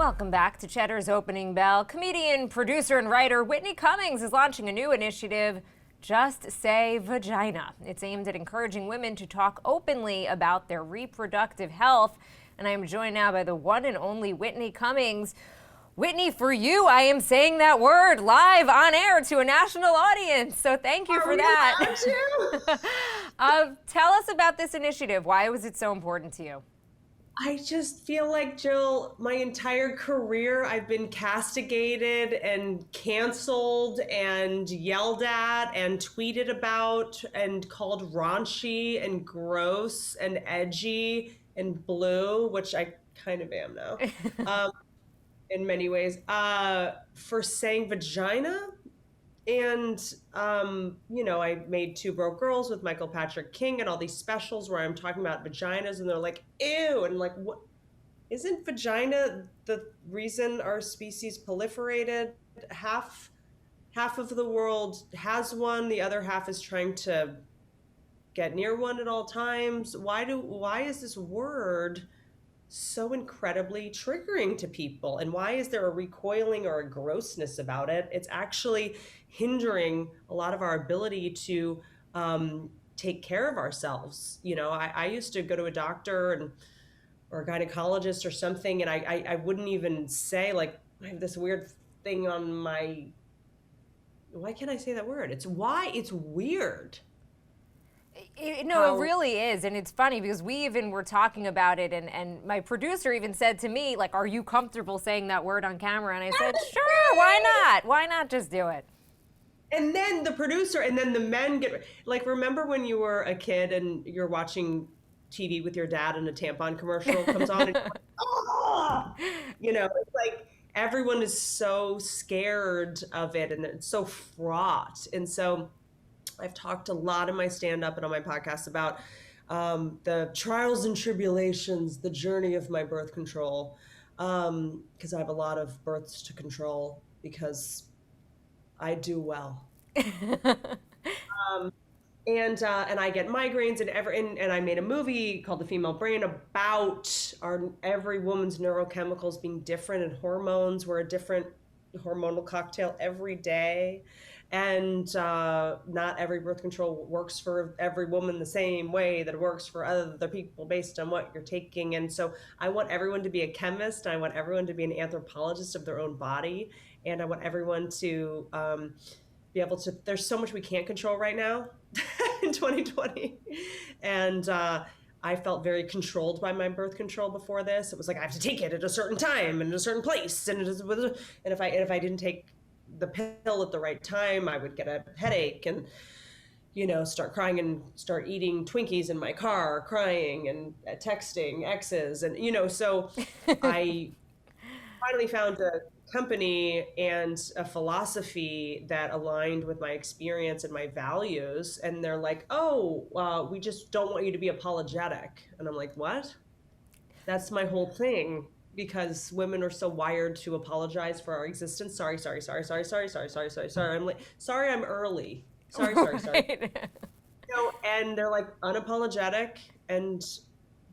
Welcome back to Cheddar's Opening Bell. Comedian, producer, and writer Whitney Cummings is launching a new initiative, Just Say Vagina. It's aimed at encouraging women to talk openly about their reproductive health. And I am joined now by the one and only Whitney Cummings. Whitney, for you, I am saying that word live on air to a national audience. So thank you for that. Tell us about this initiative. Why was it so important to you? I just feel like, Jill, my entire career I've been castigated and canceled and yelled at and tweeted about and called raunchy and gross and edgy and blue, which I kind of am now, in many ways, for saying vagina. And, I made Two Broke Girls with Michael Patrick King and all these specials where I'm talking about vaginas and they're like, ew. And like, what? Isn't vagina the reason our species proliferated? Half of the world has one. The other half is trying to get near one at all times. Why is this word so incredibly triggering to people? And why is there a recoiling or a grossness about it? It's actually hindering a lot of our ability to take care of ourselves. I used to go to a doctor or a gynecologist or something, and I wouldn't even say, like, I have this weird thing on my, why can't I say that word? It's weird. It really is. And it's funny because we even were talking about it, and my producer even said to me, like, are you comfortable saying that word on camera? And I said, sure, why not? Why not just do it? And then the producer and then the men get, like, remember when you were a kid and you're watching TV with your dad and a tampon commercial comes on and you're like, oh! It's like everyone is so scared of it and it's so fraught. And so I've talked a lot in my stand-up and on my podcast about the trials and tribulations, the journey of my birth control, because I have a lot of births to control because I do well. And I get migraines and I made a movie called The Female Brain about every woman's neurochemicals being different and hormones. We're a different hormonal cocktail every day. And not every birth control works for every woman the same way that it works for other people based on what you're taking. And so I want everyone to be a chemist. I want everyone to be an anthropologist of their own body. And I want everyone to be able to, there's so much we can't control right now in 2020. And I felt very controlled by my birth control before this. It was like, I have to take it at a certain time and a certain place. And if I didn't take the pill at the right time, I would get a headache and, start crying and start eating Twinkies in my car, crying and texting exes. And, so I finally found a company and a philosophy that aligned with my experience and my values. And they're like, oh, we just don't want you to be apologetic. And I'm like, what? That's my whole thing. Because women are so wired to apologize for our existence. Sorry. I'm like, sorry, I'm early. Sorry. And they're like unapologetic. And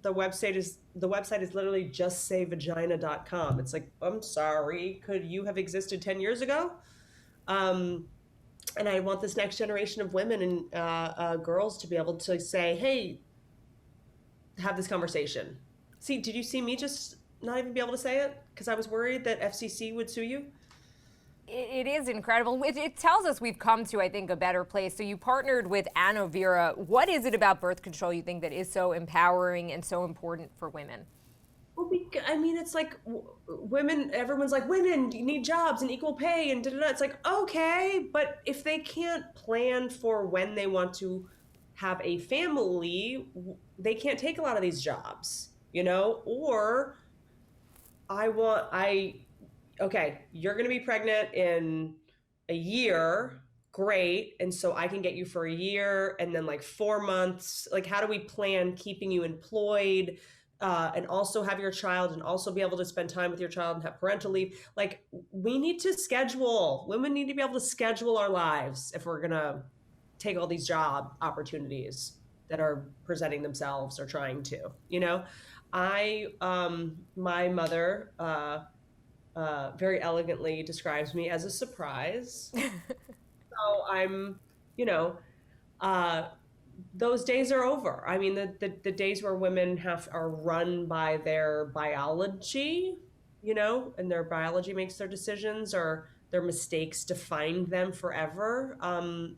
the website is literally justsayvagina.com. It's like, I'm sorry, could you have existed 10 years ago? And I want this next generation of women and girls to be able to say, hey, have this conversation. See, did you see me just not even be able to say it because I was worried that FCC would sue you? It is incredible. It tells us we've come to, I think, a better place. So you partnered with Anovera. What is it about birth control you think that is so empowering and so important for women? Well, it's like women, everyone's like, women need jobs and equal pay and da-da-da. It's like, okay, but if they can't plan for when they want to have a family, they can't take a lot of these jobs, or okay, you're going to be pregnant in a year. Great. And so I can get you for a year and then like 4 months. Like, how do we plan keeping you employed and also have your child and also be able to spend time with your child and have parental leave? Like, we need to schedule. Women need to be able to schedule our lives if we're going to take all these job opportunities that are presenting themselves or trying to, my mother, very elegantly describes me as a surprise. So I'm, you know, uh, those days are over. I mean, the days where women are run by their biology, and their biology makes their decisions or their mistakes define them forever. I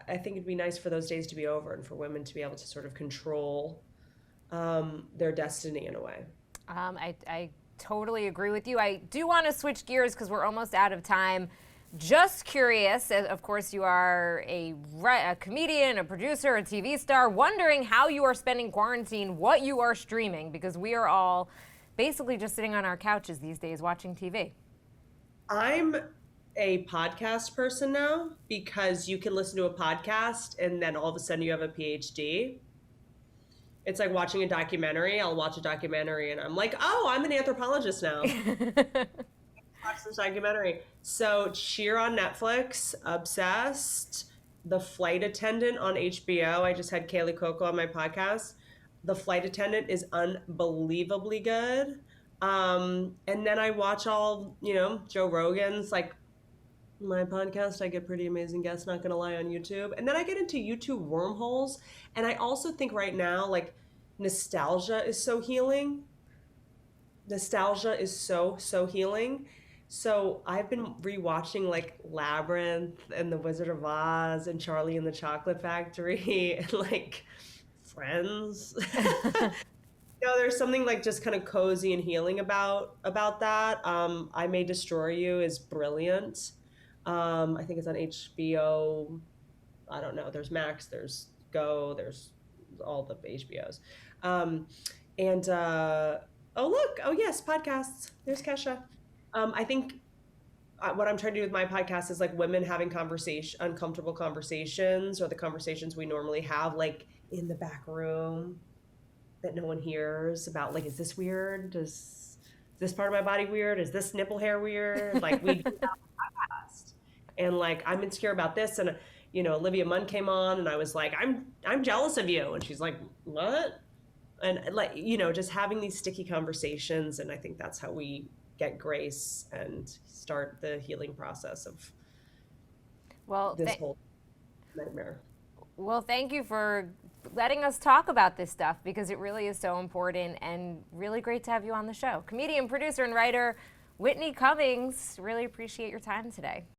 I think it'd be nice for those days to be over and for women to be able to sort of control their destiny in a way. I totally agree with you. I do want to switch gears because we're almost out of time. Just curious, of course, you are a comedian, a producer, a TV star, wondering how you are spending quarantine, what you are streaming, because we are all basically just sitting on our couches these days watching TV. I'm a podcast person now because you can listen to a podcast and then all of a sudden you have a PhD. It's like watching a documentary. I'll watch a documentary and I'm like, oh, I'm an anthropologist now. Watch this documentary. So Cheer on Netflix, Obsessed, The Flight Attendant on HBO. I just had Kaylee Cuoco on my podcast. The Flight Attendant is unbelievably good. And then I watch all, Joe Rogan's, like my podcast. I get pretty amazing guests, not gonna lie, on YouTube. And then I get into YouTube wormholes. And I also think right now, like, nostalgia is so healing. Nostalgia is so healing. So I've been rewatching like Labyrinth and The Wizard of Oz and Charlie and the Chocolate Factory and like Friends. There's something like just kind of cozy and healing about that. I May Destroy You is brilliant. I think it's on HBO. I don't know. There's Max, there's Go, there's all the HBOs. And oh look, oh yes, podcasts. There's Kesha. I think what I'm trying to do with my podcast is like women having uncomfortable conversations, or the conversations we normally have, like in the back room that no one hears about. Like, is this weird? Is this part of my body weird? Is this nipple hair weird? Like, we do that podcast, and like I'm insecure about this, and Olivia Munn came on, and I was like, I'm jealous of you, and she's like, what? And like just having these sticky conversations, and I think that's how we get grace and start the healing process of this whole nightmare. Well, thank you for letting us talk about this stuff, because it really is so important, and really great to have you on the show. Comedian, producer, and writer Whitney Cummings, really appreciate your time today.